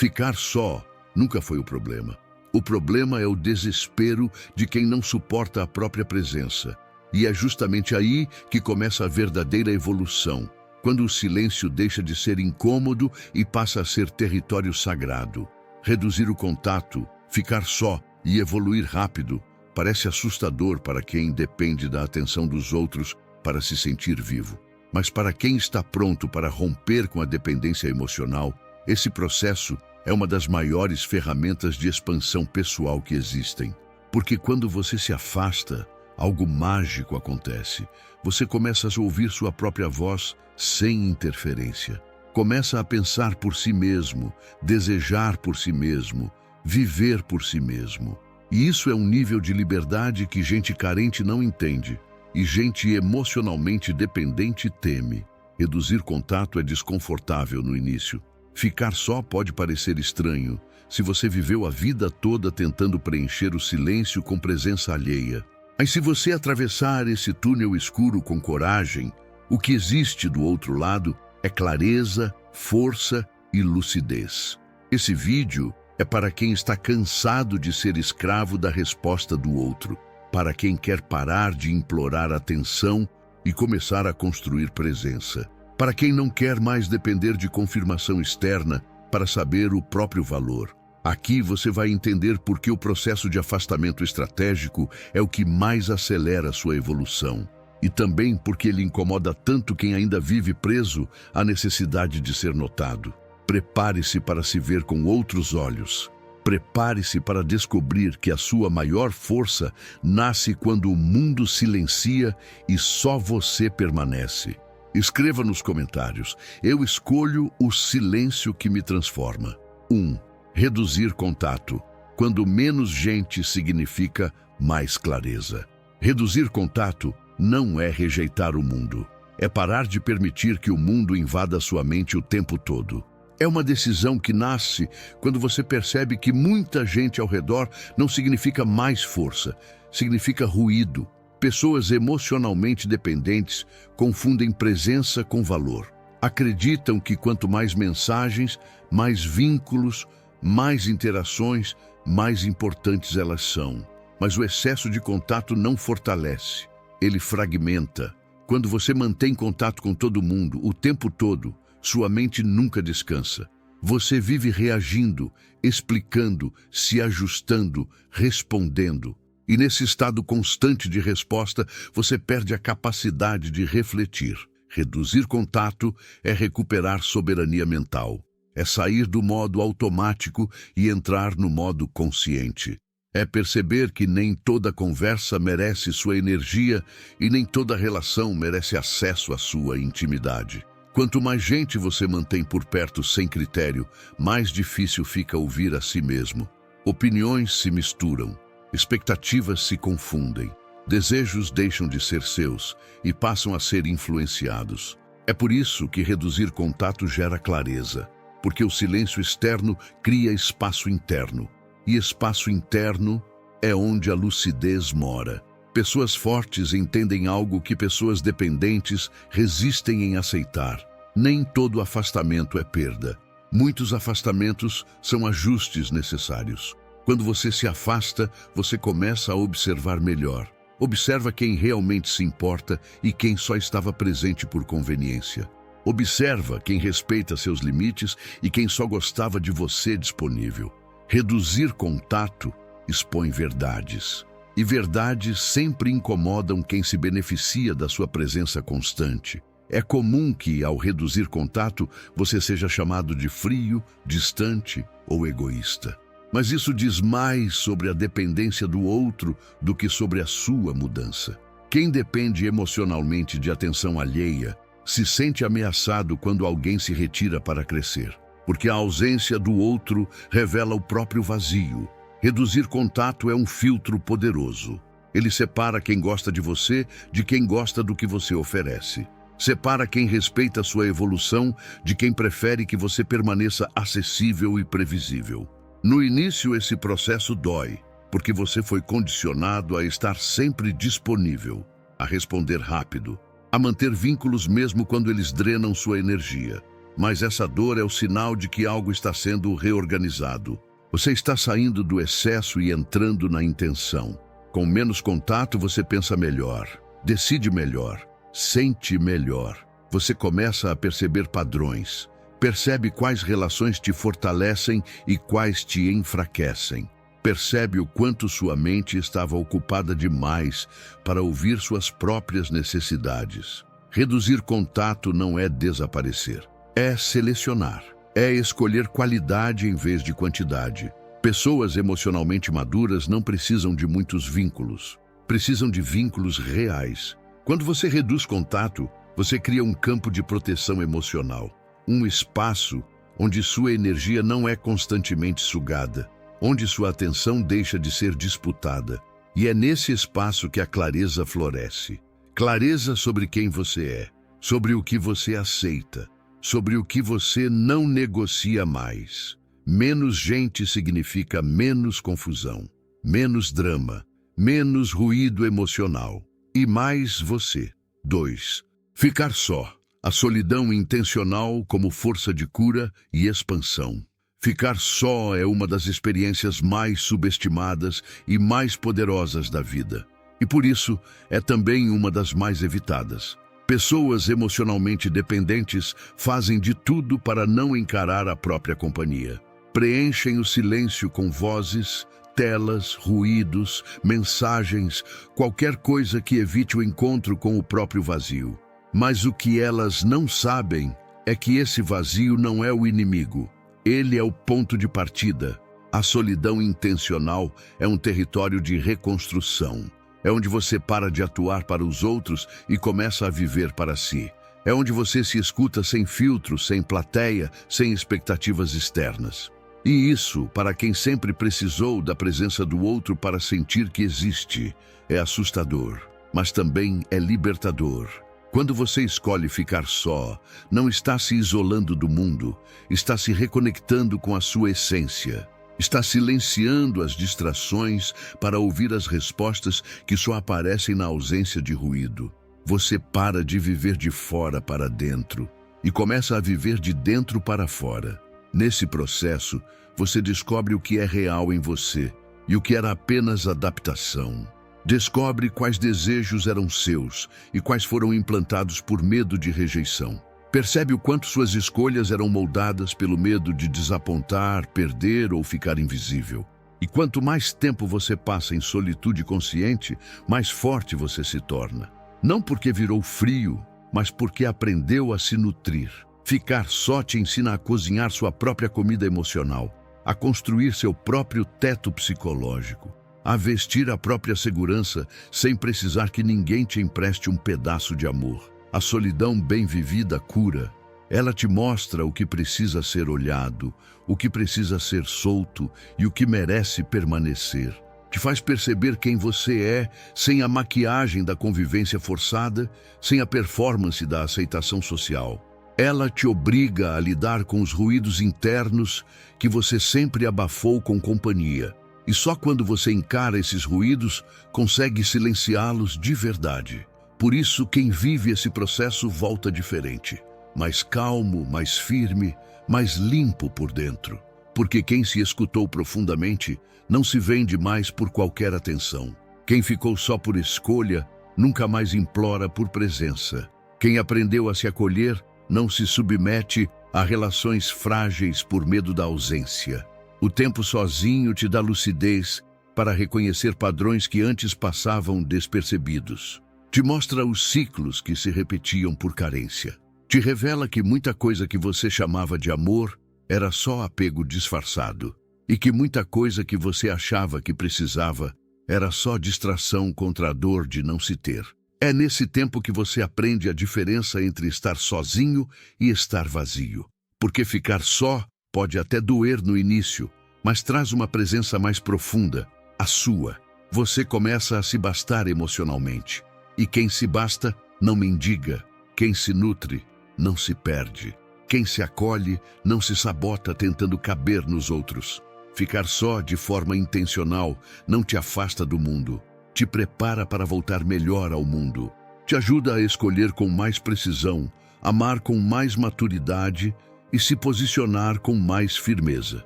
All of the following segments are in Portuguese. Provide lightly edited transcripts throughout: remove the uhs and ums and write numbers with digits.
Ficar só nunca foi o problema. O problema é o desespero de quem não suporta a própria presença. E é justamente aí que começa a verdadeira evolução, quando o silêncio deixa de ser incômodo e passa a ser território sagrado. Reduzir o contato, ficar só e evoluir rápido parece assustador para quem depende da atenção dos outros para se sentir vivo. Mas para quem está pronto para romper com a dependência emocional, esse processo é uma das maiores ferramentas de expansão pessoal que existem. Porque quando você se afasta, algo mágico acontece. Você começa a ouvir sua própria voz sem interferência. Começa a pensar por si mesmo, desejar por si mesmo, viver por si mesmo. E isso é um nível de liberdade que gente carente não entende e gente emocionalmente dependente teme. Reduzir contato é desconfortável no início. Ficar só pode parecer estranho se você viveu a vida toda tentando preencher o silêncio com presença alheia. Mas se você atravessar esse túnel escuro com coragem, o que existe do outro lado é clareza, força e lucidez. Esse vídeo é para quem está cansado de ser escravo da resposta do outro, para quem quer parar de implorar atenção e começar a construir presença, para quem não quer mais depender de confirmação externa para saber o próprio valor. Aqui você vai entender por que o processo de afastamento estratégico é o que mais acelera sua evolução. E também porque ele incomoda tanto quem ainda vive preso à necessidade de ser notado. Prepare-se para se ver com outros olhos. Prepare-se para descobrir que a sua maior força nasce quando o mundo silencia e só você permanece. Escreva nos comentários: eu escolho o silêncio que me transforma. 1. Reduzir contato. Quando menos gente significa mais clareza. Reduzir contato não é rejeitar o mundo. É parar de permitir que o mundo invada sua mente o tempo todo. É uma decisão que nasce quando você percebe que muita gente ao redor não significa mais força, significa ruído. Pessoas emocionalmente dependentes confundem presença com valor. Acreditam que quanto mais mensagens, mais vínculos, mais interações, mais importantes elas são. Mas o excesso de contato não fortalece, ele fragmenta. Quando você mantém contato com todo mundo o tempo todo, sua mente nunca descansa. Você vive reagindo, explicando, se ajustando, respondendo. E nesse estado constante de resposta, você perde a capacidade de refletir. Reduzir contato é recuperar soberania mental. É sair do modo automático e entrar no modo consciente. É perceber que nem toda conversa merece sua energia e nem toda relação merece acesso à sua intimidade. Quanto mais gente você mantém por perto sem critério, mais difícil fica ouvir a si mesmo. Opiniões se misturam, expectativas se confundem, desejos deixam de ser seus e passam a ser influenciados. É por isso que reduzir contato gera clareza, porque o silêncio externo cria espaço interno, e espaço interno é onde a lucidez mora. Pessoas fortes entendem algo que pessoas dependentes resistem em aceitar. Nem todo afastamento é perda. Muitos afastamentos são ajustes necessários. Quando você se afasta, você começa a observar melhor. Observa quem realmente se importa e quem só estava presente por conveniência. Observa quem respeita seus limites e quem só gostava de você disponível. Reduzir contato expõe verdades. E verdades sempre incomodam quem se beneficia da sua presença constante. É comum que, ao reduzir contato, você seja chamado de frio, distante ou egoísta. Mas isso diz mais sobre a dependência do outro do que sobre a sua mudança. Quem depende emocionalmente de atenção alheia se sente ameaçado quando alguém se retira para crescer, porque a ausência do outro revela o próprio vazio. Reduzir contato é um filtro poderoso. Ele separa quem gosta de você de quem gosta do que você oferece. Separa quem respeita sua evolução de quem prefere que você permaneça acessível e previsível. No início, esse processo dói, porque você foi condicionado a estar sempre disponível, a responder rápido, a manter vínculos mesmo quando eles drenam sua energia. mas essa dor é o sinal de que algo está sendo reorganizado. Você está saindo do excesso e entrando na intenção. Com menos contato, você pensa melhor, decide melhor, sente melhor. Você começa a perceber padrões. Percebe quais relações te fortalecem e quais te enfraquecem. Percebe o quanto sua mente estava ocupada demais para ouvir suas próprias necessidades. Reduzir contato não é desaparecer, é selecionar. É escolher qualidade em vez de quantidade. Pessoas emocionalmente maduras não precisam de muitos vínculos. Precisam de vínculos reais. Quando você reduz contato, você cria um campo de proteção emocional. Um espaço onde sua energia não é constantemente sugada, onde sua atenção deixa de ser disputada. E é nesse espaço que a clareza floresce. Clareza sobre quem você é, sobre o que você aceita, sobre o que você não negocia mais. Menos gente significa menos confusão, menos drama, menos ruído emocional e mais você. 2. Ficar só. A solidão intencional como força de cura e expansão. Ficar só é uma das experiências mais subestimadas e mais poderosas da vida. E por isso, é também uma das mais evitadas. Pessoas emocionalmente dependentes fazem de tudo para não encarar a própria companhia. Preenchem o silêncio com vozes, telas, ruídos, mensagens, qualquer coisa que evite o encontro com o próprio vazio. Mas o que elas não sabem é que esse vazio não é o inimigo. Ele é o ponto de partida. A solidão intencional é um território de reconstrução. É onde você para de atuar para os outros e começa a viver para si. É onde você se escuta sem filtro, sem plateia, sem expectativas externas. E isso, para quem sempre precisou da presença do outro para sentir que existe, é assustador, mas também é libertador. Quando você escolhe ficar só, não está se isolando do mundo, está se reconectando com a sua essência. Está silenciando as distrações para ouvir as respostas que só aparecem na ausência de ruído. Você para de viver de fora para dentro e começa a viver de dentro para fora. Nesse processo, você descobre o que é real em você e o que era apenas adaptação. Descobre quais desejos eram seus e quais foram implantados por medo de rejeição. Percebe o quanto suas escolhas eram moldadas pelo medo de desapontar, perder ou ficar invisível. E quanto mais tempo você passa em solitude consciente, mais forte você se torna. Não porque virou frio, mas porque aprendeu a se nutrir. Ficar só te ensina a cozinhar sua própria comida emocional, a construir seu próprio teto psicológico, a vestir a própria segurança sem precisar que ninguém te empreste um pedaço de amor. A solidão bem vivida cura. Ela te mostra o que precisa ser olhado, o que precisa ser solto e o que merece permanecer. Te faz perceber quem você é sem a maquiagem da convivência forçada, sem a performance da aceitação social. Ela te obriga a lidar com os ruídos internos que você sempre abafou com companhia. E só quando você encara esses ruídos, consegue silenciá-los de verdade. Por isso, quem vive esse processo volta diferente. Mais calmo, mais firme, mais limpo por dentro. Porque quem se escutou profundamente não se vende mais por qualquer atenção. Quem ficou só por escolha nunca mais implora por presença. Quem aprendeu a se acolher não se submete a relações frágeis por medo da ausência. O tempo sozinho te dá lucidez para reconhecer padrões que antes passavam despercebidos. Te mostra os ciclos que se repetiam por carência. Te revela que muita coisa que você chamava de amor era só apego disfarçado. E que muita coisa que você achava que precisava era só distração contra a dor de não se ter. É nesse tempo que você aprende a diferença entre estar sozinho e estar vazio. Porque ficar só pode até doer no início, mas traz uma presença mais profunda, a sua. Você começa a se bastar emocionalmente. E quem se basta, não mendiga. Quem se nutre, não se perde. Quem se acolhe, não se sabota tentando caber nos outros. Ficar só de forma intencional não te afasta do mundo. Te prepara para voltar melhor ao mundo. Te ajuda a escolher com mais precisão, amar com mais maturidade e se posicionar com mais firmeza.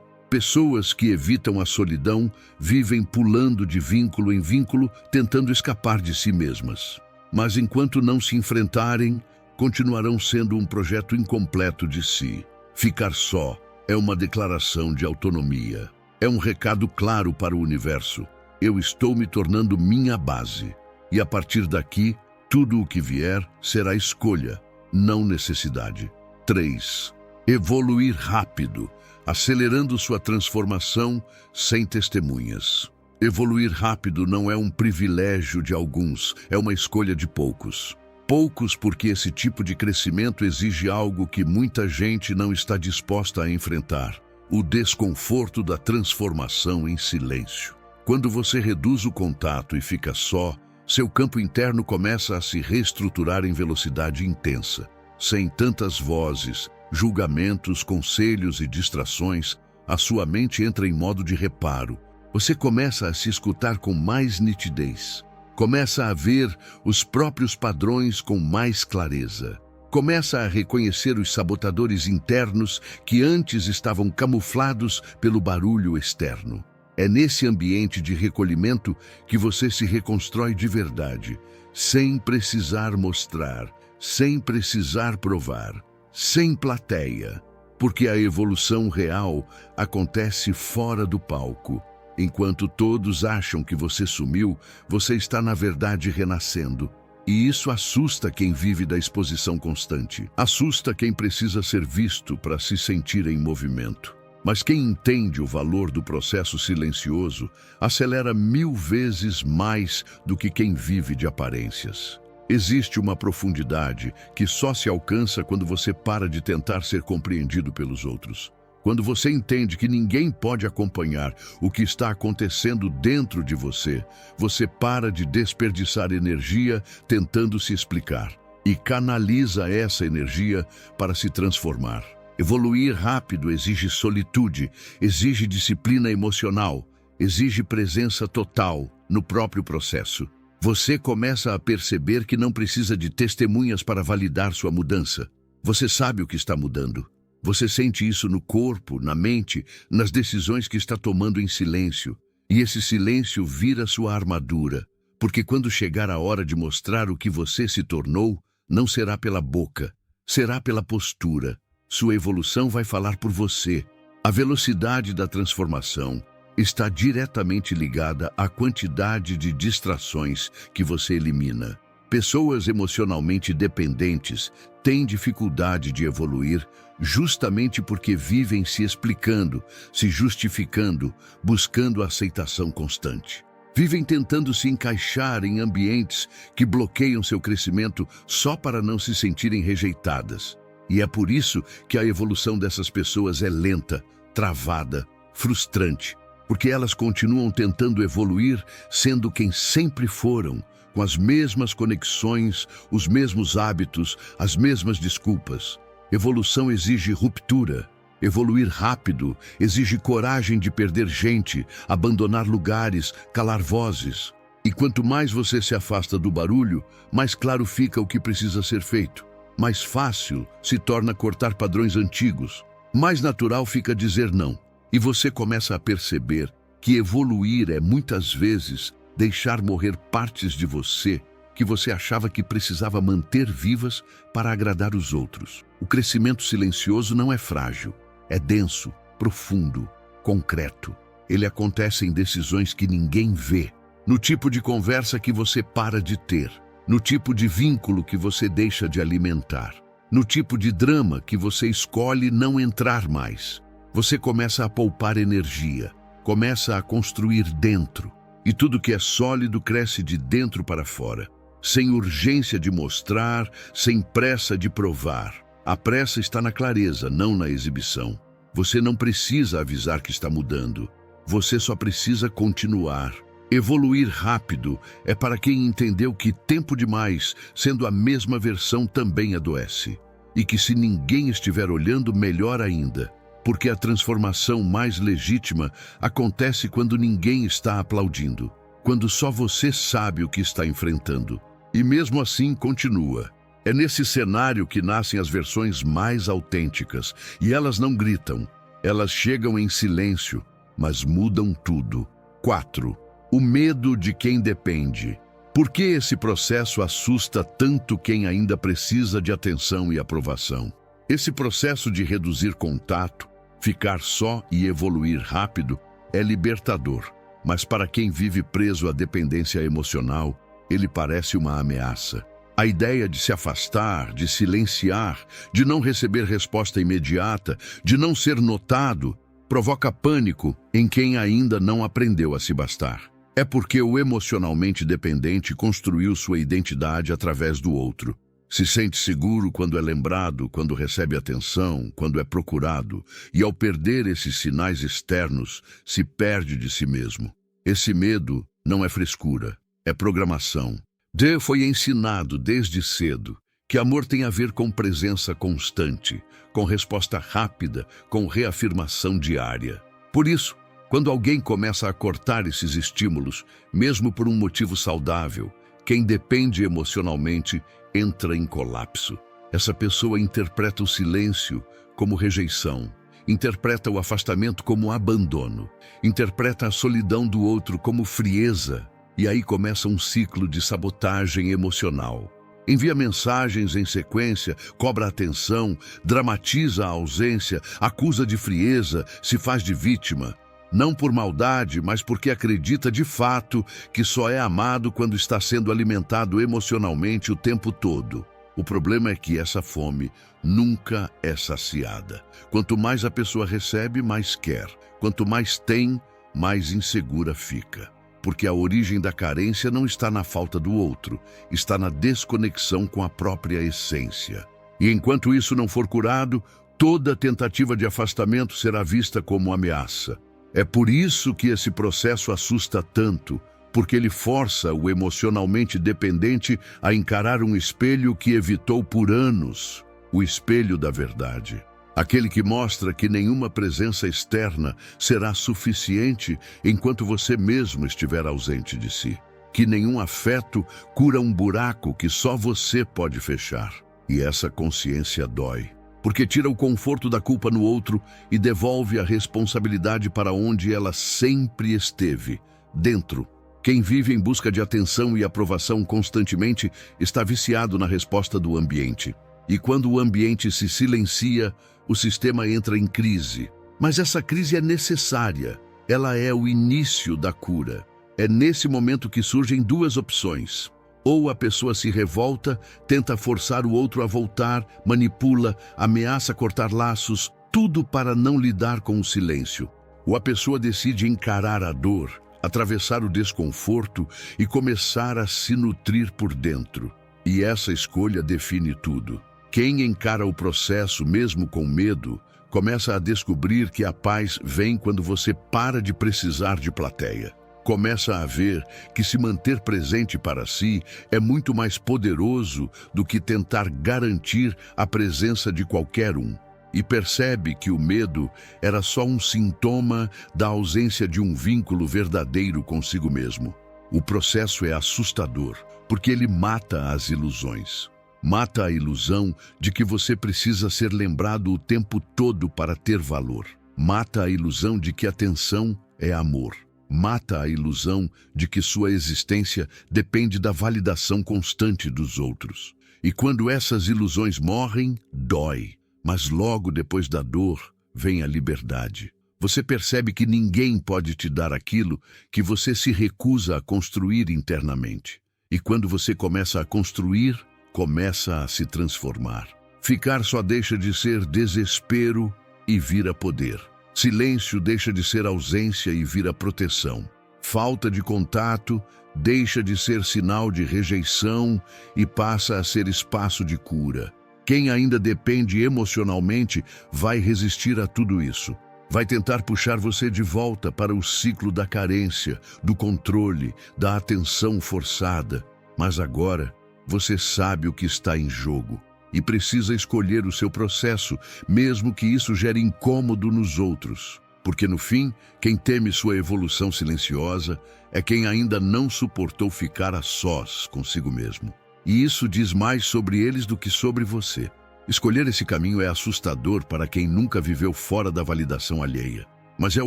Pessoas que evitam a solidão vivem pulando de vínculo em vínculo, tentando escapar de si mesmas. Mas enquanto não se enfrentarem, continuarão sendo um projeto incompleto de si. Ficar só é uma declaração de autonomia. É um recado claro para o universo. Eu estou me tornando minha base. E a partir daqui, tudo o que vier será escolha, não necessidade. 3. Evoluir rápido, acelerando sua transformação sem testemunhas. Evoluir rápido não é um privilégio de alguns, é uma escolha de poucos. Poucos porque esse tipo de crescimento exige algo que muita gente não está disposta a enfrentar: o desconforto da transformação em silêncio. Quando você reduz o contato e fica só, seu campo interno começa a se reestruturar em velocidade intensa. Sem tantas vozes, julgamentos, conselhos e distrações, a sua mente entra em modo de reparo. Você começa a se escutar com mais nitidez. Começa a ver os próprios padrões com mais clareza. Começa a reconhecer os sabotadores internos que antes estavam camuflados pelo barulho externo. É nesse ambiente de recolhimento que você se reconstrói de verdade, sem precisar mostrar, sem precisar provar, sem plateia, porque a evolução real acontece fora do palco. Enquanto todos acham que você sumiu, você está na verdade renascendo. E isso assusta quem vive da exposição constante. Assusta quem precisa ser visto para se sentir em movimento. Mas quem entende o valor do processo silencioso acelera 1000 vezes mais do que quem vive de aparências. Existe uma profundidade que só se alcança quando você para de tentar ser compreendido pelos outros. Quando você entende que ninguém pode acompanhar o que está acontecendo dentro de você, você para de desperdiçar energia tentando se explicar e canaliza essa energia para se transformar. Evoluir rápido exige solitude, exige disciplina emocional, exige presença total no próprio processo. Você começa a perceber que não precisa de testemunhas para validar sua mudança. Você sabe o que está mudando. Você sente isso no corpo, na mente, nas decisões que está tomando em silêncio. E esse silêncio vira sua armadura, porque quando chegar a hora de mostrar o que você se tornou, não será pela boca, será pela postura. Sua evolução vai falar por você. A velocidade da transformação está diretamente ligada à quantidade de distrações que você elimina. Pessoas emocionalmente dependentes têm dificuldade de evoluir justamente porque vivem se explicando, se justificando, buscando aceitação constante. Vivem tentando se encaixar em ambientes que bloqueiam seu crescimento só para não se sentirem rejeitadas. E é por isso que a evolução dessas pessoas é lenta, travada, frustrante, porque elas continuam tentando evoluir sendo quem sempre foram, com as mesmas conexões, os mesmos hábitos, as mesmas desculpas. Evolução exige ruptura. Evoluir rápido exige coragem de perder gente, abandonar lugares, calar vozes. E quanto mais você se afasta do barulho, mais claro fica o que precisa ser feito. Mais fácil se torna cortar padrões antigos. Mais natural fica dizer não. E você começa a perceber que evoluir é muitas vezes deixar morrer partes de você que você achava que precisava manter vivas para agradar os outros. O crescimento silencioso não é frágil, é denso, profundo, concreto. Ele acontece em decisões que ninguém vê, no tipo de conversa que você para de ter, no tipo de vínculo que você deixa de alimentar, no tipo de drama que você escolhe não entrar mais. Você começa a poupar energia, começa a construir dentro, e tudo que é sólido cresce de dentro para fora, sem urgência de mostrar, sem pressa de provar. A pressa está na clareza, não na exibição. Você não precisa avisar que está mudando, você só precisa continuar. Evoluir rápido é para quem entendeu que tempo demais, sendo a mesma versão, também adoece. E que se ninguém estiver olhando, melhor ainda, porque a transformação mais legítima acontece quando ninguém está aplaudindo, quando só você sabe o que está enfrentando. E mesmo assim continua. É nesse cenário que nascem as versões mais autênticas, e elas não gritam, elas chegam em silêncio, mas mudam tudo. 4. O medo de quem depende. Por que esse processo assusta tanto quem ainda precisa de atenção e aprovação? Esse processo de reduzir contato, ficar só e evoluir rápido é libertador, mas para quem vive preso à dependência emocional, ele parece uma ameaça. A ideia de se afastar, de silenciar, de não receber resposta imediata, de não ser notado, provoca pânico em quem ainda não aprendeu a se bastar. É porque o emocionalmente dependente construiu sua identidade através do outro. Se sente seguro quando é lembrado, quando recebe atenção, quando é procurado, e ao perder esses sinais externos, se perde de si mesmo. Esse medo não é frescura, é programação. D foi ensinado desde cedo que amor tem a ver com presença constante, com resposta rápida, com reafirmação diária. Por isso, quando alguém começa a cortar esses estímulos, mesmo por um motivo saudável, quem depende emocionalmente entra em colapso. Essa pessoa interpreta o silêncio como rejeição, interpreta o afastamento como abandono, interpreta a solidão do outro como frieza, e aí começa um ciclo de sabotagem emocional. Envia mensagens em sequência, cobra atenção, dramatiza a ausência, acusa de frieza, se faz de vítima. Não por maldade, mas porque acredita de fato que só é amado quando está sendo alimentado emocionalmente o tempo todo. O problema é que essa fome nunca é saciada. Quanto mais a pessoa recebe, mais quer. Quanto mais tem, mais insegura fica. Porque a origem da carência não está na falta do outro, está na desconexão com a própria essência. E enquanto isso não for curado, toda tentativa de afastamento será vista como ameaça. É por isso que esse processo assusta tanto, porque ele força o emocionalmente dependente a encarar um espelho que evitou por anos, o espelho da verdade. Aquele que mostra que nenhuma presença externa será suficiente enquanto você mesmo estiver ausente de si. Que nenhum afeto cura um buraco que só você pode fechar. E essa consciência dói, porque tira o conforto da culpa no outro e devolve a responsabilidade para onde ela sempre esteve, dentro. Quem vive em busca de atenção e aprovação constantemente está viciado na resposta do ambiente. E quando o ambiente se silencia, o sistema entra em crise. Mas essa crise é necessária. Ela é o início da cura. É nesse momento que surgem duas opções. Ou a pessoa se revolta, tenta forçar o outro a voltar, manipula, ameaça cortar laços, tudo para não lidar com o silêncio. Ou a pessoa decide encarar a dor, atravessar o desconforto e começar a se nutrir por dentro. E essa escolha define tudo. Quem encara o processo mesmo com medo, começa a descobrir que a paz vem quando você para de precisar de plateia. Começa a ver que se manter presente para si é muito mais poderoso do que tentar garantir a presença de qualquer um. E percebe que o medo era só um sintoma da ausência de um vínculo verdadeiro consigo mesmo. O processo é assustador, porque ele mata as ilusões. Mata a ilusão de que você precisa ser lembrado o tempo todo para ter valor. Mata a ilusão de que atenção é amor. Mata a ilusão de que sua existência depende da validação constante dos outros. E quando essas ilusões morrem, dói. Mas logo depois da dor, vem a liberdade. Você percebe que ninguém pode te dar aquilo que você se recusa a construir internamente. E quando você começa a construir, começa a se transformar. Ficar só deixa de ser desespero e vira poder. Silêncio deixa de ser ausência e vira proteção. Falta de contato deixa de ser sinal de rejeição e passa a ser espaço de cura. Quem ainda depende emocionalmente vai resistir a tudo isso. Vai tentar puxar você de volta para o ciclo da carência, do controle, da atenção forçada. Mas agora, você sabe o que está em jogo e precisa escolher o seu processo, mesmo que isso gere incômodo nos outros. Porque no fim, quem teme sua evolução silenciosa é quem ainda não suportou ficar a sós consigo mesmo. e isso diz mais sobre eles do que sobre você. Escolher esse caminho é assustador para quem nunca viveu fora da validação alheia, mas é o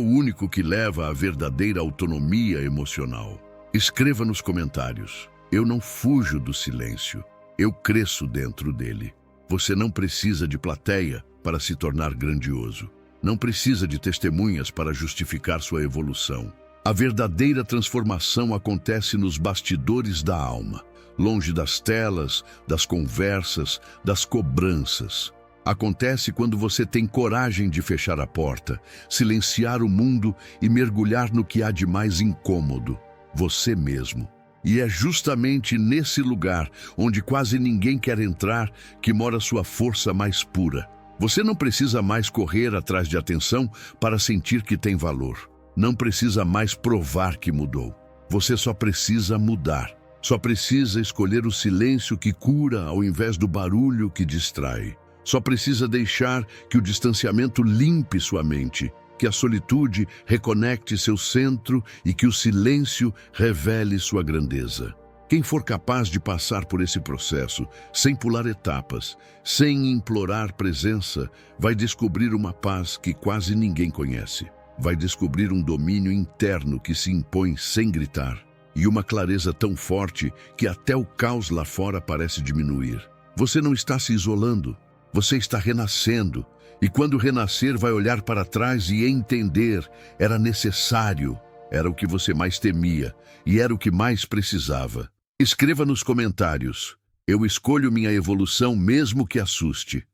único que leva à verdadeira autonomia emocional. Escreva nos comentários: eu não fujo do silêncio, eu cresço dentro dele. Você não precisa de plateia para se tornar grandioso. Não precisa de testemunhas para justificar sua evolução. A verdadeira transformação acontece nos bastidores da alma, longe das telas, das conversas, das cobranças. Acontece quando você tem coragem de fechar a porta, silenciar o mundo e mergulhar no que há de mais incômodo, você mesmo. E é justamente nesse lugar, onde quase ninguém quer entrar, que mora sua força mais pura. Você não precisa mais correr atrás de atenção para sentir que tem valor. Não precisa mais provar que mudou. Você só precisa mudar. Só precisa escolher o silêncio que cura ao invés do barulho que distrai. Só precisa deixar que o distanciamento limpe sua mente, que a solitude reconecte seu centro e que o silêncio revele sua grandeza. Quem for capaz de passar por esse processo, sem pular etapas, sem implorar presença, vai descobrir uma paz que quase ninguém conhece. Vai descobrir um domínio interno que se impõe sem gritar, e uma clareza tão forte que até o caos lá fora parece diminuir. Você não está se isolando, você está renascendo. E quando renascer, vai olhar para trás e entender: era necessário, era o que você mais temia e era o que mais precisava. Escreva nos comentários: eu escolho minha evolução mesmo que assuste.